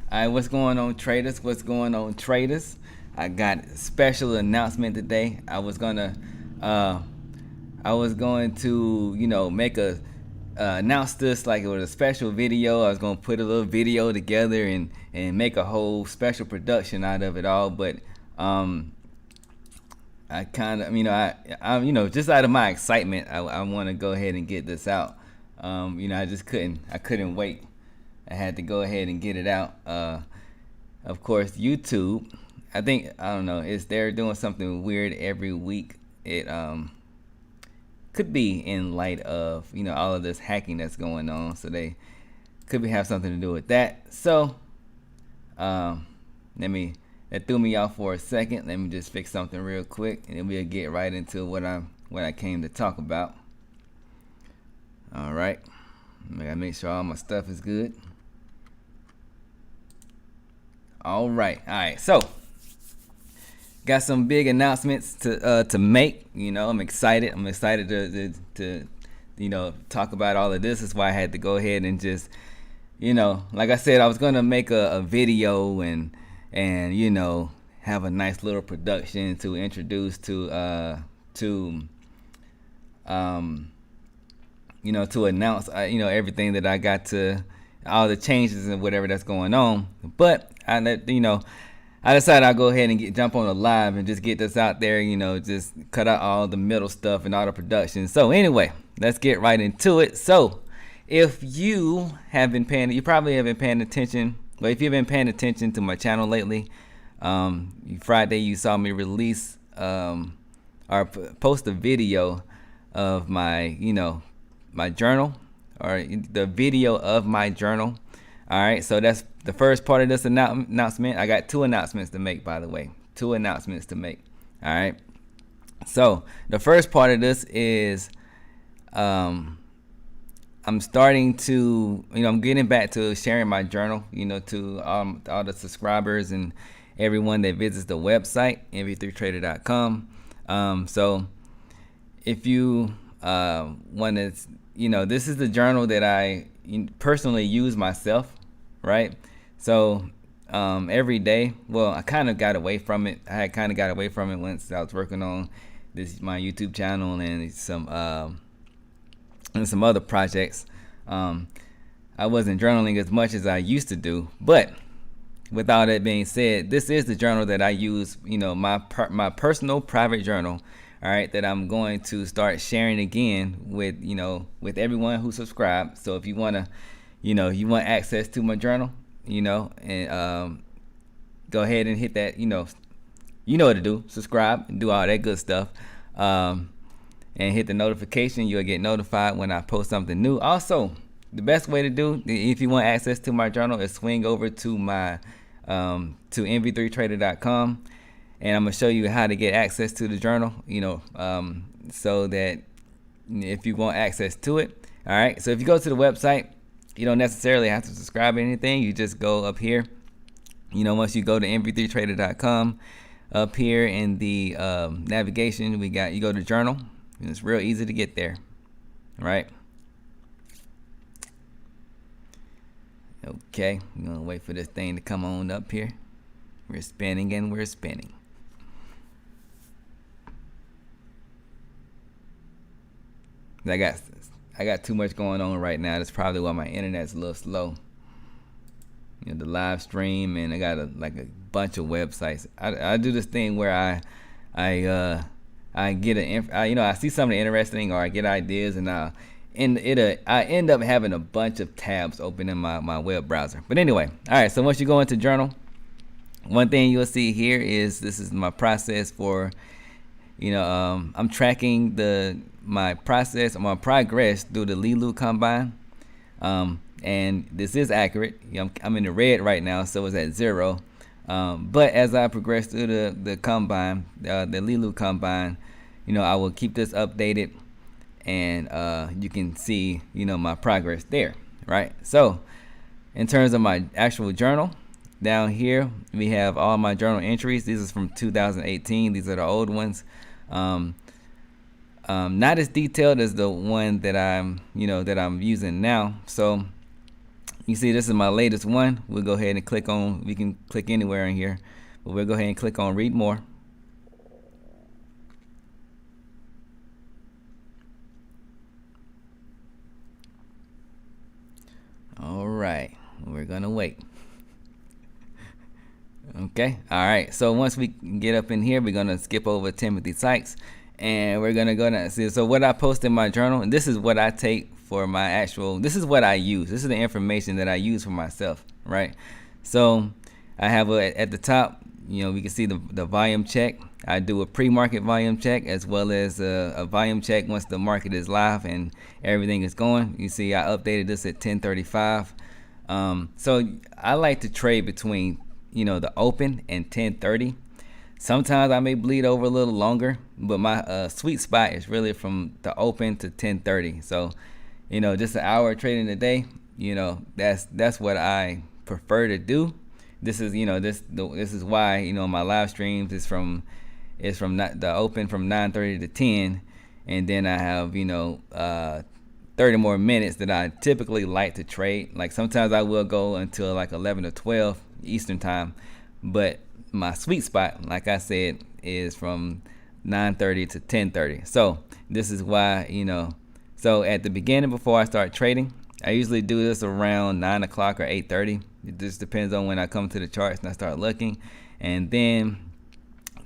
All right, what's going on, traders? What's going on, traders? I got a special announcement today. Uh, I was going to, make announce this like it was a special video. I was gonna put a little video together and make a whole special production out of it all. But um, I kind of, just out of my excitement, I want to go ahead and get this out. I couldn't wait. I had to go ahead and get it out. Of course, YouTube. I don't know. They're doing something weird every week. It could be in light of all of this hacking that's going on. So they could have something to do with that. So that threw me off for a second. Let me just fix something real quick, and then we'll get right into what I came to talk about. All right. I gotta make sure all my stuff is good. All right. So, got some big announcements to make. I'm excited. I'm excited to talk about all of this. That's why I had to go ahead and just, like I said, I was gonna make a video and have a nice little production to introduce to announce everything that I got to, all the changes and whatever that's going on. But I decided I'll go ahead and jump on a live and just get this out there, just cut out all the middle stuff and all the production. So anyway, let's get right into it. So if you probably have been paying attention, but if you've been paying attention to my channel lately, Friday you saw me release or post a video of my journal, or the video of my journal. All right, so that's the first part of this announcement. I got two announcements to make, by the way. Two announcements to make. All right. So the first part of this is I'm starting to, I'm getting back to sharing my journal, to all the subscribers and everyone that visits the website, mv3trader.com. So if you want to, this is the journal that I personally use myself, right? So every day, well, I kind of got away from it. I had kind of got away from it once I was working on my YouTube channel and some other projects. I wasn't journaling as much as I used to do, but with all that being said, this is the journal that I use, my personal private journal, all right, that I'm going to start sharing again with, with everyone who subscribes. So if you want to, you want access to my journal, and go ahead and hit that, you know what to do, subscribe and do all that good stuff. And hit the notification. You'll get notified when I post something new. Also, the best way to do, if you want access to my journal, is swing over to my to mv3trader.com, and I'm gonna show you how to get access to the journal, so that if you want access to it. All right, so if you go to the website, you don't necessarily have to subscribe to anything. You just go up here, once you go to mv3trader.com, up here in the navigation, you go to journal, and it's real easy to get there. Right. Okay, I'm gonna wait for this thing to come on up here. We're spinning and we're spinning. I got too much going on right now. That's probably why my internet's a little slow. The live stream, and I got a bunch of websites. I do this thing where I get I see something interesting, or I get ideas, and I end up having a bunch of tabs open in my web browser. But anyway, all right. So once you go into journal, one thing you'll see here is this is my process for, I'm tracking my progress through the Leeloo combine, and this is accurate. I'm in the red right now, so it's at 0. But as I progress through the combine, the Leeloo combine, I will keep this updated, and you can see, my progress there, right? So in terms of my actual journal, down here we have all my journal entries. These are from 2018. These are the old ones. Not as detailed as the one that I'm using now. So You see, this is my latest one. We'll go ahead and click on, we can click anywhere in here, but we'll go ahead and click on read more. All right, we're gonna wait. Okay, all right, so once we get up in here, we're gonna skip over Timothy Sykes, and we're gonna go down. See, so what I post in my journal, and this is what I take for my actual, this is what I use. This is the information that I use for myself, right? So I have at the top, you know, we can see the volume check. I do a pre-market volume check as well as a volume check once the market is live and everything is going. You see I updated this at 10:35. So I like to trade between, you know, the open and 10:30. Sometimes I may bleed over a little longer, but my sweet spot is really from the open to 10:30. So, you know, just an hour of trading a day, you know, that's what I prefer to do. This is, you know, this is why, you know, my live streams is from the open from 9:30 to 10, and then I have, you know, 30 more minutes that I typically like to trade. Like sometimes I will go until like 11 or 12 Eastern time, but my sweet spot, like I said, is from 9:30 to 10:30. So this is why, you know, so at the beginning before I start trading, I usually do this around 9 o'clock or 8:30. It just depends on when I come to the charts and I start looking. And then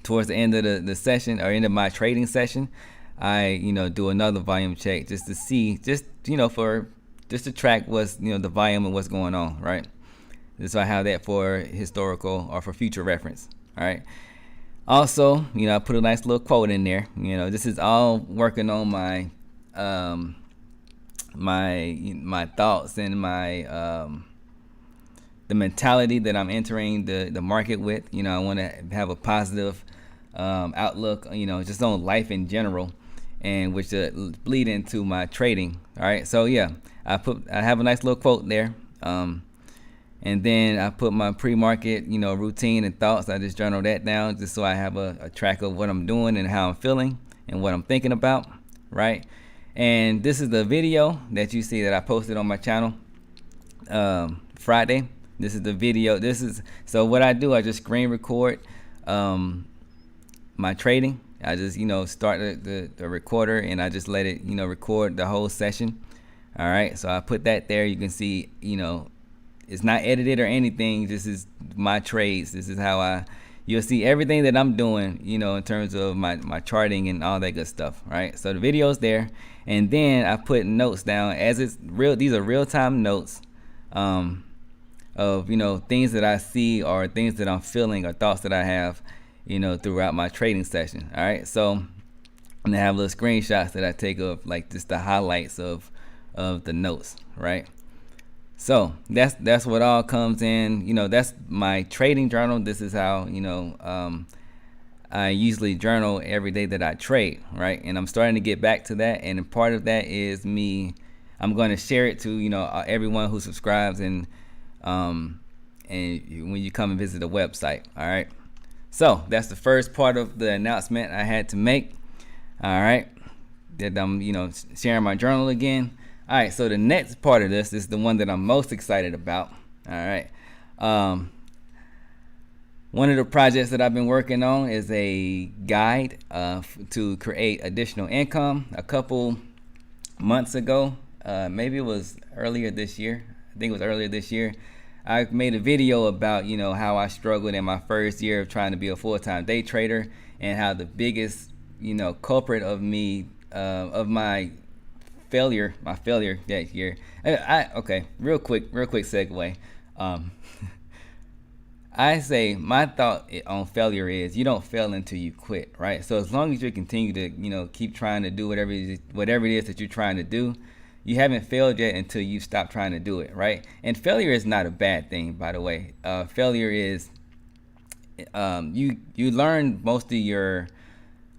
towards the end of the session or end of my trading session, I, you know, do another volume check just to see, just, you know, just to track what's, you know, the volume and what's going on, right? So I have that for historical or for future reference. All right. Also, you know, I put a nice little quote in there. You know, this is all working on my my thoughts and my the mentality that I'm entering the market with. You know, I want to have a positive outlook, you know, just on life in general, and which bleed into my trading. All right. So yeah, I have a nice little quote there. And then I put my pre-market, you know, routine and thoughts. I just journal that down just so I have a track of what I'm doing and how I'm feeling and what I'm thinking about, right? And this is the video that you see that I posted on my channel Friday. This is the video. So what I do, I just screen record my trading. I just, you know, start the recorder and I just let it, you know, record the whole session. All right, so I put that there. You can see, you know, it's not edited or anything. This is my trades. This is how you'll see everything that I'm doing, you know, in terms of my charting and all that good stuff, right? So the video's there. And then I put notes down as it's real. These are real-time notes of, you know, things that I see or things that I'm feeling or thoughts that I have, you know, throughout my trading session. All right. So I'm gonna have little screenshots that I take of like just the highlights of the notes, right? So that's what all comes in, you know, that's my trading journal. This is how, you know, I usually journal every day that I trade, right? And I'm starting to get back to that. And part of that is I'm going to share it to, you know, everyone who subscribes and when you come and visit the website. All right. So that's the first part of the announcement I had to make. All right. That I'm, you know, sharing my journal again. All right, so the next part of this is the one that I'm most excited about. All right. One of the projects that I've been working on is a guide to create additional income. A couple months ago, maybe it was earlier this year. I think it was earlier this year. I made a video about, you know, how I struggled in my first year of trying to be a full-time day trader and how the biggest, you know, culprit of my failure that year. Okay, real quick segue. I say my thought on failure is you don't fail until you quit, right? So as long as you continue to, you know, keep trying to do whatever it is that you're trying to do, you haven't failed yet until you stop trying to do it, right? And failure is not a bad thing, by the way. Failure is you learn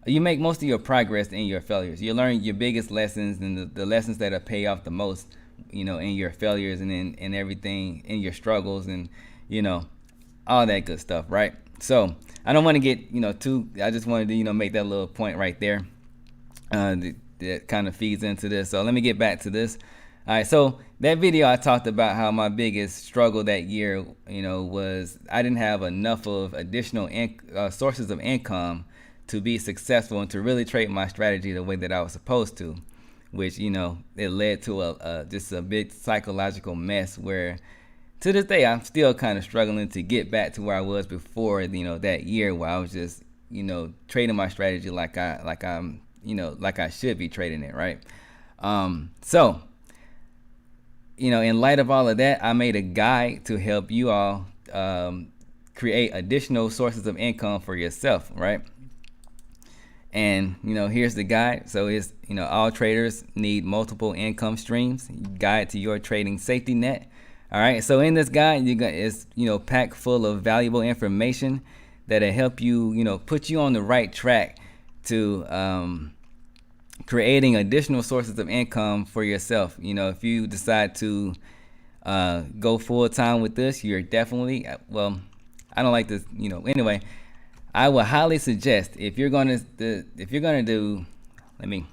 you make most of your progress in your failures. You learn your biggest lessons and the lessons that will pay off the most, you know, in your failures and in everything, in your struggles and, you know, all that good stuff, right? So I don't want to get, you know, I just wanted to, you know, make that little point right there that kind of feeds into this. So let me get back to this. All right, so that video I talked about how my biggest struggle that year, was I didn't have enough of additional sources of income to be successful and to really trade my strategy the way that I was supposed to, which it led to just a big psychological mess where to this day I'm still kind of struggling to get back to where I was before that year where I was just trading my strategy like I should be trading it, right? So in light of all of that, I made a guide to help you all create additional sources of income for yourself, right? And here's the guide. So it's all traders need multiple income streams. Guide to your trading safety net. All right. So in this guide, it's packed full of valuable information that'll help you put you on the right track to creating additional sources of income for yourself. If you decide to go full time with this, you're definitely I don't like this. Anyway, I would highly suggest if you're gonna do, let me,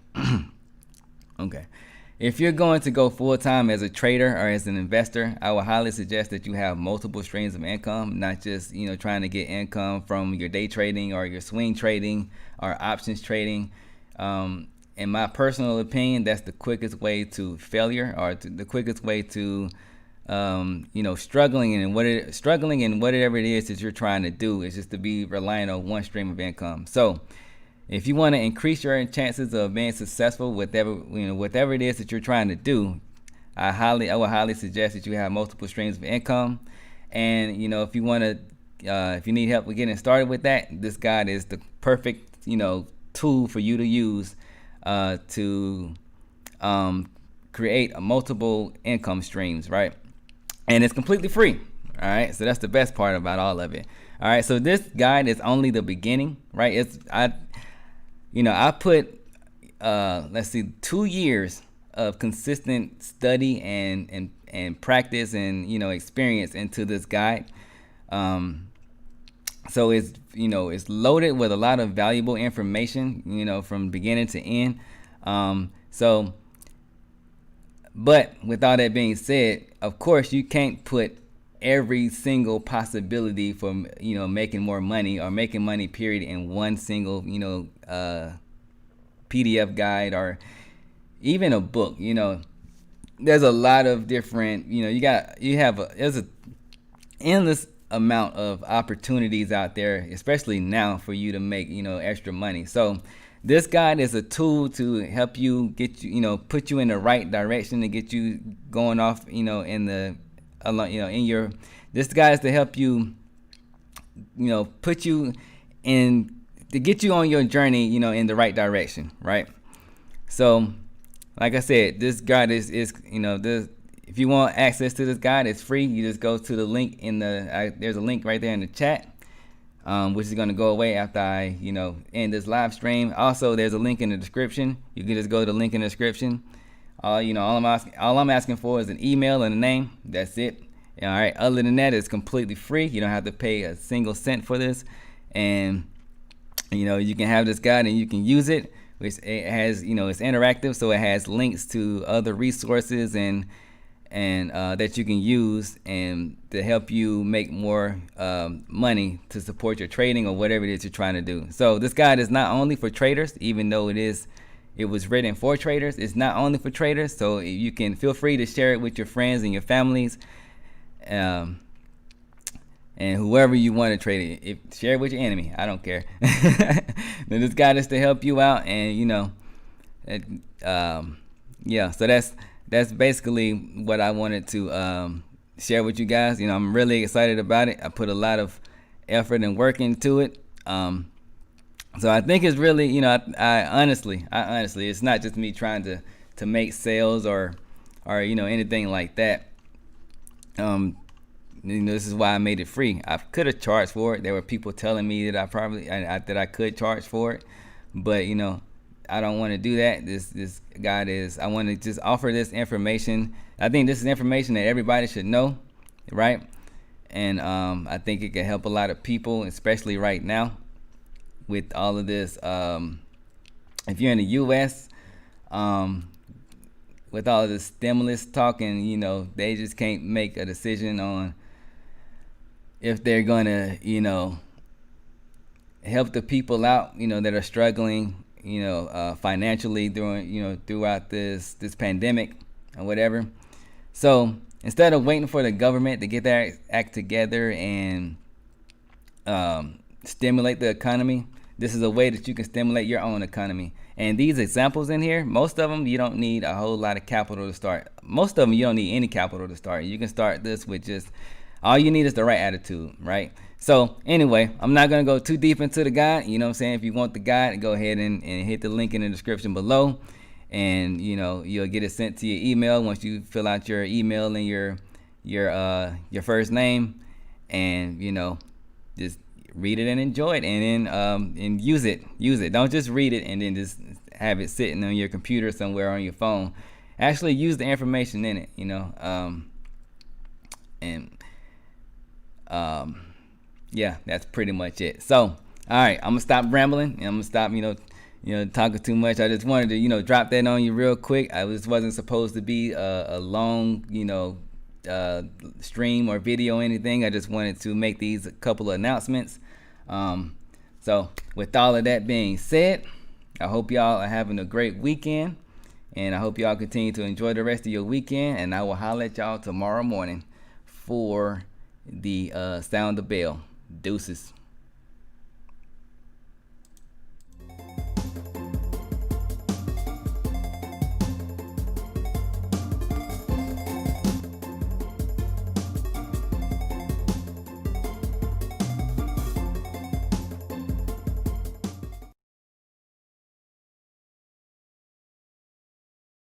okay. If you're going to go full time as a trader or as an investor, I would highly suggest that you have multiple streams of income, not just trying to get income from your day trading or your swing trading or options trading. In my personal opinion, that's the quickest way to failure, or the quickest way to struggling in whatever it is that you're trying to do, is just to be relying on one stream of income. So if you want to increase your chances of being successful with whatever it is that you're trying to do, I would highly suggest that you have multiple streams of income. And if you want to if you need help with getting started with that, this guide is the perfect tool for you to use to create multiple income streams, right? And it's completely free. All right, so that's the best part about all of it. All right, so this guide is only the beginning, right? I put 2 years of consistent study and practice and experience into this guide. So it's loaded with a lot of valuable information, from beginning to end. But with all that being said, of course, you can't put every single possibility for making more money or making money period in one single PDF guide or even a book. There's a lot of different there's an endless amount of opportunities out there, especially now, for you to make extra money. So this guide is a tool to help you get put you in the right direction to get you going off this guide is to help you put you in, to get you on your journey in the right direction, right? So like I said, this guide is this, if you want access to this guide, it's free. You just go to the link in there's a link right there in the chat, which is going to go away after I end this live stream. Also, there's a link in the description. You can just go to the link in the description. All I'm asking for is an email and a name. That's it. All right. Other than that, it's completely free. You don't have to pay a single cent for this, and you can have this guide and you can use it. Which it has, it's interactive, so it has links to other resources and that you can use and to help you make more money to support your trading or whatever it is you're trying to do. So this guide is not only for traders, even though it was written for traders. It's not only for traders, so you can feel free to share it with your friends and your families, and whoever you want to trade it. Share it with your enemy. I don't care. This guide is to help you out, and So that's basically what I wanted to share with you guys. I'm really excited about it. I put a lot of effort and work into it. So I think it's really, I honestly, it's not just me trying to make sales or anything like that. This is why I made it free. I could have charged for it. There were people telling me that I could charge for it, but I don't want to do that. This guide is, I want to just offer this information. I think this is information that everybody should know, right? And I think it can help a lot of people, especially right now with all of this. If you're in the U.S., with all the stimulus talking, they just can't make a decision on if they're gonna, help the people out, that are struggling, financially during, throughout this pandemic or whatever. So instead of waiting for the government to get their act together and stimulate the economy, this is a way that you can stimulate your own economy. And these examples in here, most of them you don't need a whole lot of capital to start. Most of them you don't need any capital to start. You can start this with just, all you need is the right attitude, right? So anyway, I'm not going to go too deep into the guide. You know what I'm saying? If you want the guide, go ahead and hit the link in the description below. And you'll get it sent to your email once you fill out your email and your first name. And just read it and enjoy it, and then and use it. Don't just read it and then just have it sitting on your computer somewhere on your phone. Actually use the information in it, and yeah, that's pretty much it. So all right, I'm gonna stop rambling and I'm gonna stop talking too much. I just wanted to drop that on you real quick. I just wasn't supposed to be a long stream or video or anything. I just wanted to make these couple of announcements. So with all of that being said, I hope y'all are having a great weekend, and I hope y'all continue to enjoy the rest of your weekend, and I will holler at y'all tomorrow morning for the sound the bell. Deuces.